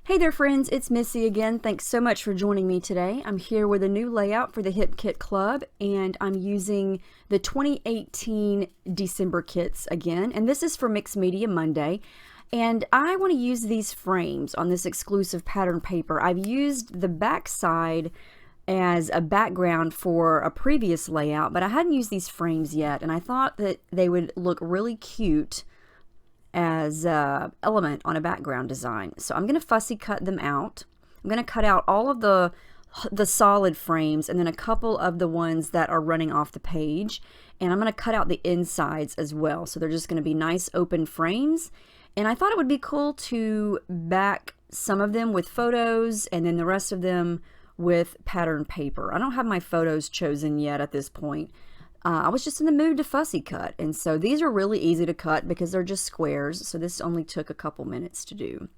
Hey there friends, it's Missy again. Thanks so much for joining me today. I'm here with a new layout for the Hip Kit Club and I'm using the 2018 December kits again, and this is for Mixed Media Monday. And I want to use these frames on this exclusive pattern paper. I've used the back side as a background for a previous layout, but I hadn't used these frames yet, and I thought that they would look really cute as an element on a background design. So I'm going to fussy cut them out. I'm going to cut out all of the solid frames and then a couple of the ones that are running off the page, and I'm going to cut out the insides as well. So they're just going to be nice open frames, and I thought it would be cool to back some of them with photos and then the rest of them with pattern paper. I don't have my photos chosen yet at this point. I was just in the mood to fussy cut, and so these are really easy to cut because they're just squares, so this only took a couple minutes to do.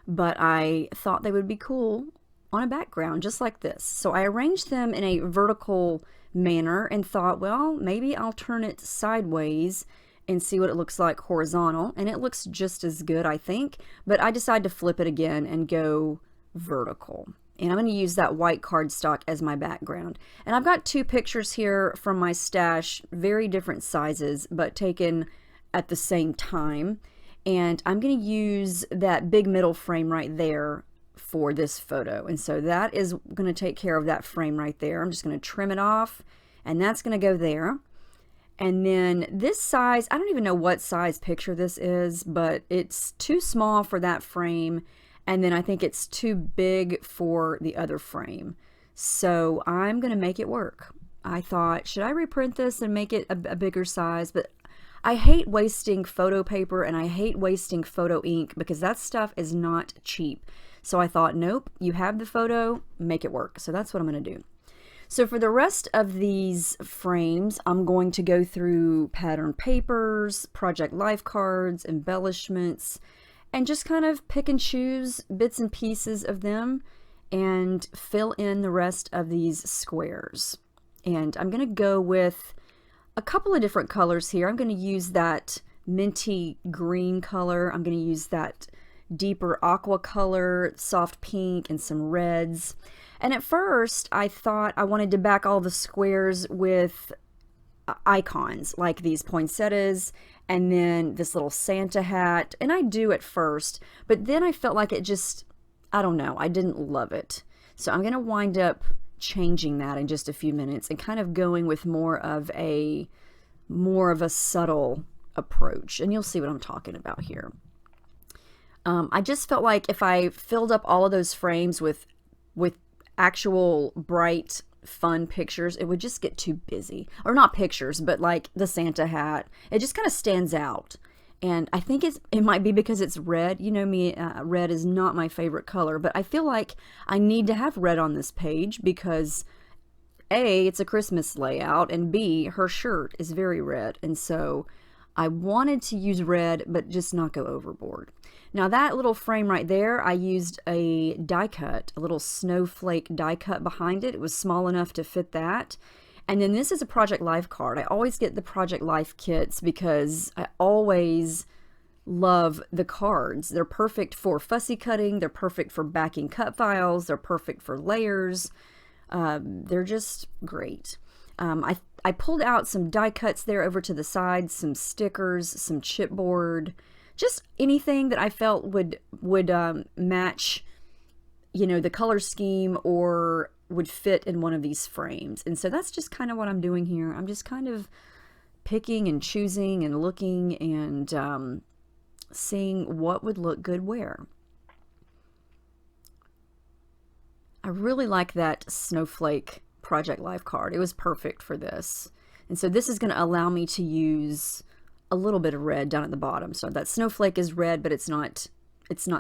But I thought they would be cool on a background just like this. So I arranged them in a vertical manner and thought, well, maybe I'll turn it sideways and see what it looks like horizontal, and it looks just as good, I think, but I decided to flip it again and go vertical. And I'm going to use that white cardstock as my background. And I've got two pictures here from my stash, very different sizes, but taken at the same time. And I'm going to use that big middle frame right there for this photo. And so that is going to take care of that frame right there. I'm just going to trim it off, and that's going to go there. And then this size, I don't even know what size picture this is, but it's too small for that frame. And then I think it's too big for the other frame. So I'm going to make it work. I thought, should I reprint this and make it a bigger size? But I hate wasting photo paper and I hate wasting photo ink because that stuff is not cheap. So I thought, nope, you have the photo, make it work. So that's what I'm going to do. So for the rest of these frames, I'm going to go through pattern papers, project life cards, embellishments, and just kind of pick and choose bits and pieces of them and fill in the rest of these squares. And I'm going to go with a couple of different colors here. I'm going to use that minty green color. I'm going to use that deeper aqua color, soft pink, and some reds. And at first, I thought I wanted to back all the squares with icons like these poinsettias and then this little Santa hat, and I do at first, but then I felt like it just, I don't know, I didn't love it. So I'm going to wind up changing that in just a few minutes and kind of going with more of a subtle approach, and you'll see what I'm talking about here. I just felt like if I filled up all of those frames with actual bright fun pictures, it would just get too busy. Or not pictures, but like the Santa hat, it just kind of stands out. And I think it might be because it's red. You know me, red is not my favorite color, but I feel like I need to have red on this page because A, it's a Christmas layout, and B, her shirt is very red, and so I wanted to use red but just not go overboard. Now that little frame right there, I used a die cut, a little snowflake die cut behind it. It was small enough to fit that. And then this is a Project Life card. I always get the Project Life kits because I always love the cards. They're perfect for fussy cutting. They're perfect for backing cut files. They're perfect for layers. They're just great. I pulled out some die cuts there over to the side, some stickers, some chipboard, just anything that I felt would match, you know, the color scheme or would fit in one of these frames. And so that's just kind of what I'm doing here. I'm just kind of picking and choosing and looking and seeing what would look good where. I really like that snowflake Project Life card. It was perfect for this. And so this is going to allow me to use a little bit of red down at the bottom. So that snowflake is red, but it's not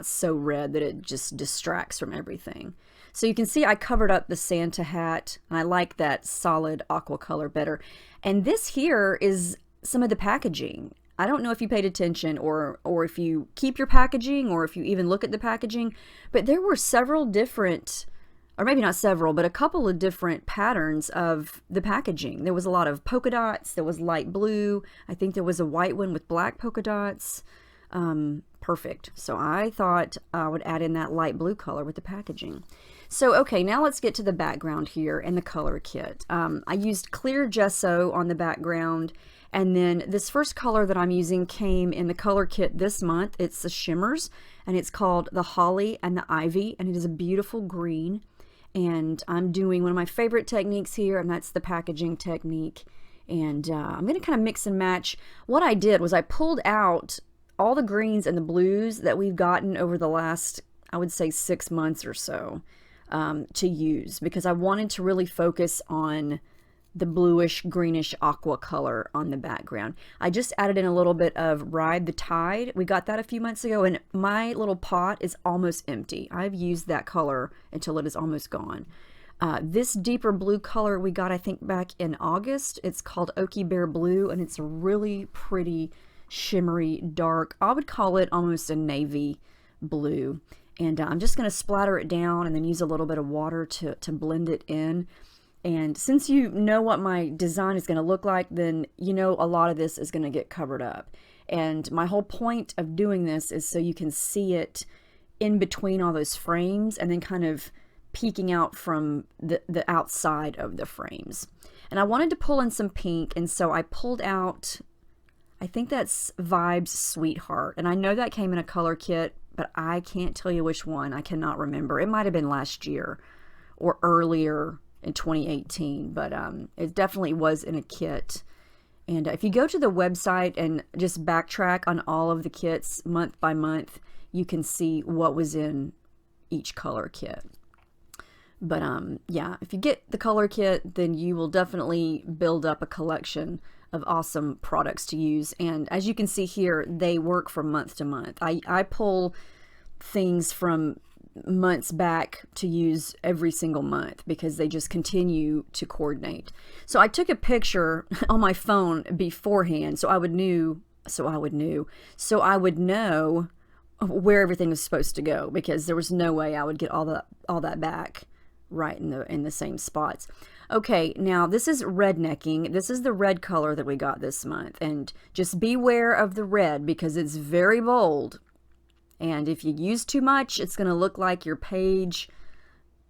so red that it just distracts from everything. So you can see I covered up the Santa hat, and I like that solid aqua color better. And this here is some of the packaging. I don't know if you paid attention or if you keep your packaging or if you even look at the packaging, but there were several different, or maybe not several, but a couple of different patterns of the packaging. There was a lot of polka dots. There was light blue. I think there was a white one with black polka dots. perfect. So I thought I would add in that light blue color with the packaging. So, okay, now let's get to the background here and the color kit. I used clear gesso on the background, and then this first color that I'm using came in the color kit this month. It's the shimmers, and it's called the Holly and the Ivy, and it is a beautiful green. And I'm doing one of my favorite techniques here, and that's the packaging technique. And I'm going to kind of mix and match. What I did was I pulled out all the greens and the blues that we've gotten over the last, I would say, 6 months or so to use, because I wanted to really focus on the bluish greenish aqua color on the background. I just added in a little bit of Ride the Tide. We got that a few months ago, and my little pot is almost empty. I've used that color until it is almost gone. This deeper blue color we got, I think, back in August. It's called Oaky Bear Blue, and it's a really pretty shimmery dark, I would call it almost a navy blue. And I'm just going to splatter it down and then use a little bit of water to blend it in. And since you know what my design is going to look like, then you know a lot of this is going to get covered up. And my whole point of doing this is so you can see it in between all those frames and then kind of peeking out from the outside of the frames. And I wanted to pull in some pink, and so I pulled out, I think that's Vibes Sweetheart. And I know that came in a color kit, but I can't tell you which one. I cannot remember. It might have been last year or earlier in 2018, but it definitely was in a kit. And if you go to the website and just backtrack on all of the kits month by month, you can see what was in each color kit. But yeah, if you get the color kit, then you will definitely build up a collection of awesome products to use. And as you can see here, they work from month to month. I pull things from months back to use every single month because they just continue to coordinate. So I took a picture on my phone beforehand so I would know where everything was supposed to go, because there was no way I would get all that back right in the same spots. Okay, now this is rednecking. This is the red color that we got this month, and just beware of the red because it's very bold. And if you use too much, it's going to look like your page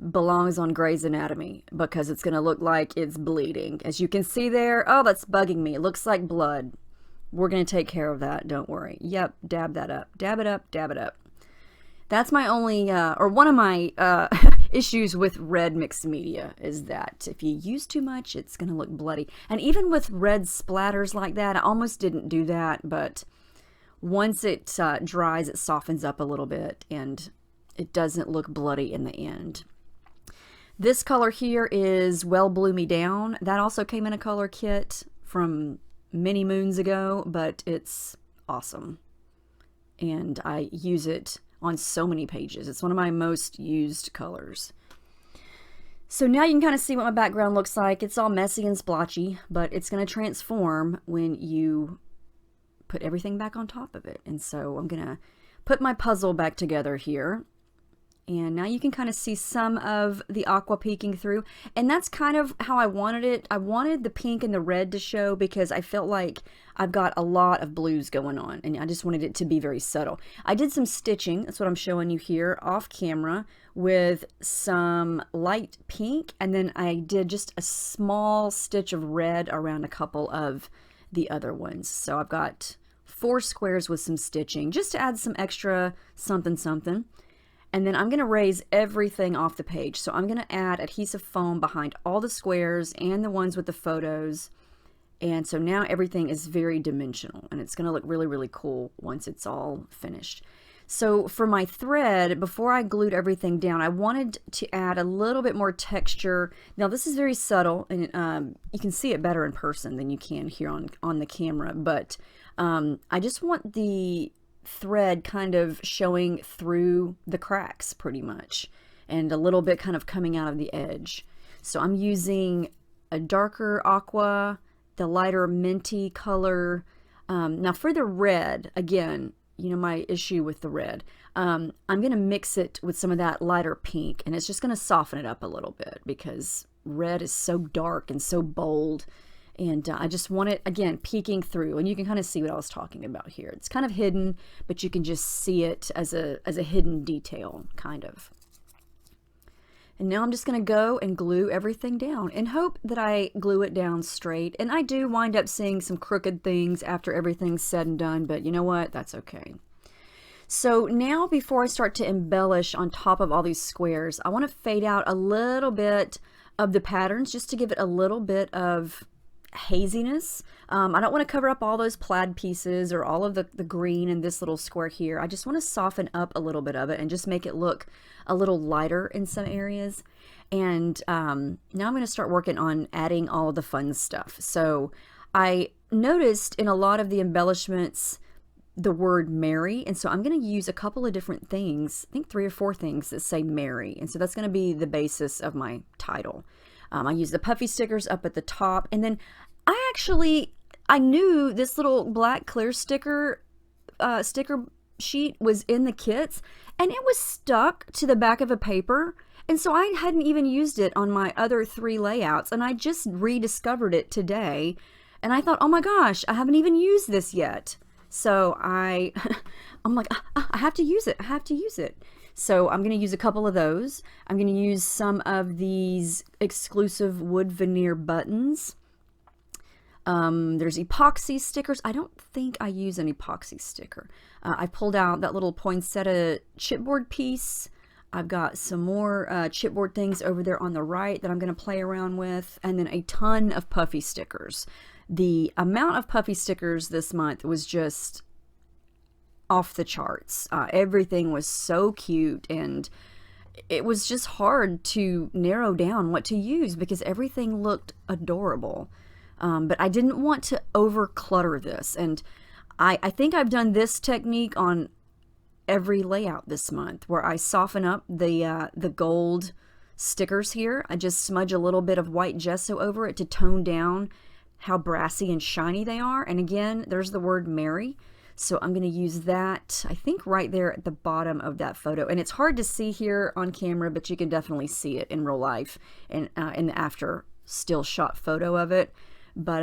belongs on Grey's Anatomy, because it's going to look like it's bleeding. As you can see there, oh, that's bugging me. It looks like blood. We're going to take care of that. Don't worry. Yep, dab that up. Dab it up, dab it up. That's my only, or one of my issues with red mixed media, is that if you use too much, it's going to look bloody. And even with red splatters like that, I almost didn't do that, but once it dries, it softens up a little bit and it doesn't look bloody in the end. This color here is Well Blew Me Down. That also came in a color kit from many moons ago, but it's awesome. And I use it on so many pages. It's one of my most used colors. So now you can kind of see what my background looks like. It's all messy and splotchy, but it's going to transform when you put everything back on top of it. And so I'm going to put my puzzle back together here. And now you can kind of see some of the aqua peeking through. And that's kind of how I wanted it. I wanted the pink and the red to show because I felt like I've got a lot of blues going on. And I just wanted it to be very subtle. I did some stitching. That's what I'm showing you here off camera with some light pink. And then I did just a small stitch of red around a couple of the other ones. So I've got 4 squares with some stitching just to add some extra something something. And then I'm going to raise everything off the page. So I'm going to add adhesive foam behind all the squares and the ones with the photos. And so now everything is very dimensional, and it's going to look really, really cool once it's all finished. So for my thread, before I glued everything down, I wanted to add a little bit more texture. Now this is very subtle, and you can see it better in person than you can here on the camera, but I just want the thread kind of showing through the cracks pretty much, and a little bit kind of coming out of the edge. So I'm using a darker aqua, the lighter minty color. Now for the red, again, you know my issue with the red, I'm going to mix it with some of that lighter pink, and it's just going to soften it up a little bit because red is so dark and so bold, And I just want it, again, peeking through. And you can kind of see what I was talking about here. It's kind of hidden, but you can just see it as a hidden detail, kind of. And now I'm just going to go and glue everything down and hope that I glue it down straight. And I do wind up seeing some crooked things after everything's said and done, but you know what? That's okay. So now before I start to embellish on top of all these squares, I want to fade out a little bit of the patterns just to give it a little bit of haziness. I don't want to cover up all those plaid pieces or all of the green in this little square here. I just want to soften up a little bit of it and just make it look a little lighter in some areas. And now I'm going to start working on adding all of the fun stuff. So I noticed in a lot of the embellishments the word Mary, and so I'm going to use a couple of different things, I think 3 or 4 things that say Mary, and so that's going to be the basis of my title. I use the puffy stickers up at the top, and then I knew this little black clear sticker sheet was in the kits, and it was stuck to the back of a paper, and so I hadn't even used it on my other 3 layouts, and I just rediscovered it today, and I thought, oh my gosh, I haven't even used this yet. So I'm like, I have to use it. I have to use it. So I'm going to use a couple of those. I'm going to use some of these exclusive wood veneer buttons. There's epoxy stickers. I don't think I use an epoxy sticker. I pulled out that little poinsettia chipboard piece. I've got some more chipboard things over there on the right that I'm going to play around with. And then a ton of puffy stickers. The amount of puffy stickers this month was just off the charts. Everything was so cute, and it was just hard to narrow down what to use because everything looked adorable. But I didn't want to over clutter this, and I think I've done this technique on every layout this month where I soften up the gold stickers here. I just smudge a little bit of white gesso over it to tone down how brassy and shiny they are. And again, there's the word Mary. So I'm going to use that, I think, right there at the bottom of that photo. And it's hard to see here on camera, but you can definitely see it in real life and in the after still shot photo of it. But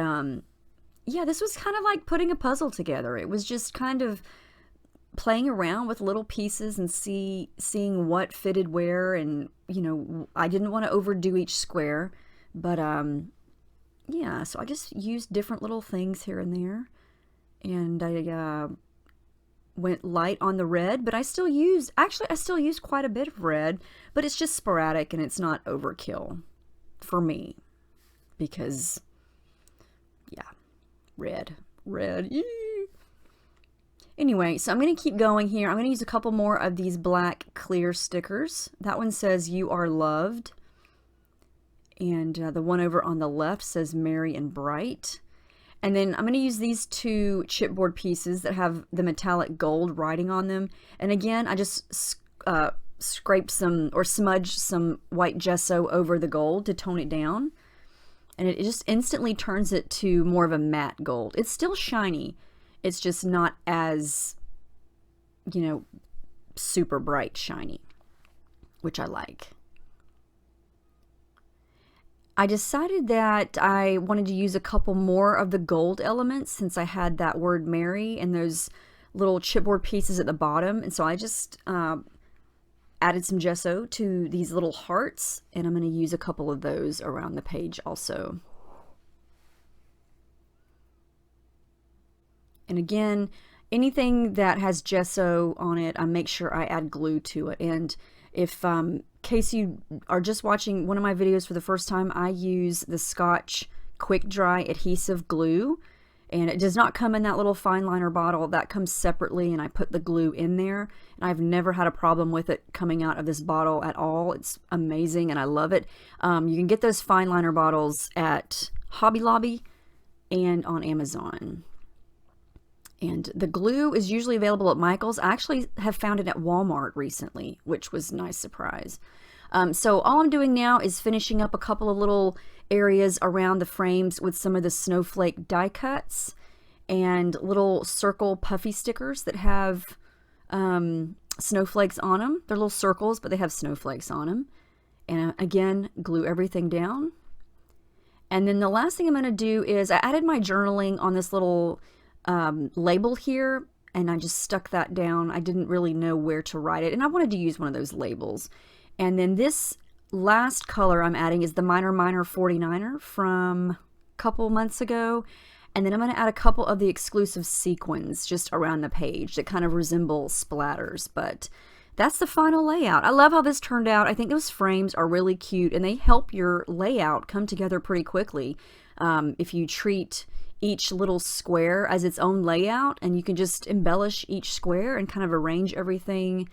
yeah, this was kind of like putting a puzzle together. It was just kind of playing around with little pieces and seeing what fitted where. And, you know, I didn't want to overdo each square. But yeah, so I just used different little things here and there. And I went light on the red, but I still used quite a bit of red, but it's just sporadic and it's not overkill for me because, yeah, red. Yee. Anyway, so I'm going to keep going here. I'm going to use a couple more of these black clear stickers. That one says "You Are Loved," and the one over on the left says "Merry and Bright." And then I'm going to use these 2 chipboard pieces that have the metallic gold writing on them. And again, I just scrape some or smudge some white gesso over the gold to tone it down. And it just instantly turns it to more of a matte gold. It's still shiny. It's just not as, you know, super bright shiny, which I like. I decided that I wanted to use a couple more of the gold elements since I had that word Mary and those little chipboard pieces at the bottom. And so I just added some gesso to these little hearts, and I'm going to use a couple of those around the page also. And again, anything that has gesso on it, I make sure I add glue to it. And if in case you are just watching one of my videos for the first time, I use the Scotch Quick Dry Adhesive Glue, and it does not come in that little fine liner bottle. That comes separately, and I put the glue in there, and I've never had a problem with it coming out of this bottle at all. It's amazing, and I love it. You can get those fine liner bottles at Hobby Lobby and on Amazon. And the glue is usually available at Michael's. I actually have found it at Walmart recently, which was a nice surprise. So all I'm doing now is finishing up a couple of little areas around the frames with some of the snowflake die cuts and little circle puffy stickers that have snowflakes on them. They're little circles, but they have snowflakes on them. And again, glue everything down. And then the last thing I'm going to do is I added my journaling on this little label here, and I just stuck that down. I didn't really know where to write it, and I wanted to use one of those labels. And then this last color I'm adding is the Minor 49er from a couple months ago. And then I'm going to add a couple of the exclusive sequins just around the page that kind of resemble splatters. But that's the final layout. I love how this turned out. I think those frames are really cute, and they help your layout come together pretty quickly. If you treat each little square as its own layout, and you can just embellish each square and kind of arrange everything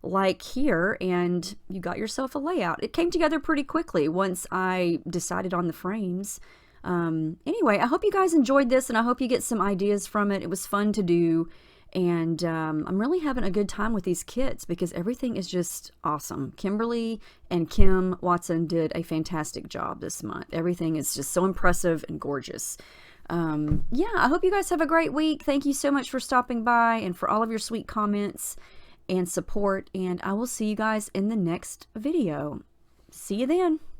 like here, and you got yourself a layout. It came together pretty quickly once I decided on the frames. Anyway, I hope you guys enjoyed this, and I hope you get some ideas from it. It was fun to do, and I'm really having a good time with these kits because everything is just awesome. Kimberly and Kim Watson did a fantastic job this month. Everything is just so impressive and gorgeous. Yeah, I hope you guys have a great week. Thank you so much for stopping by and for all of your sweet comments and support, and I will see you guys in the next video. See you then.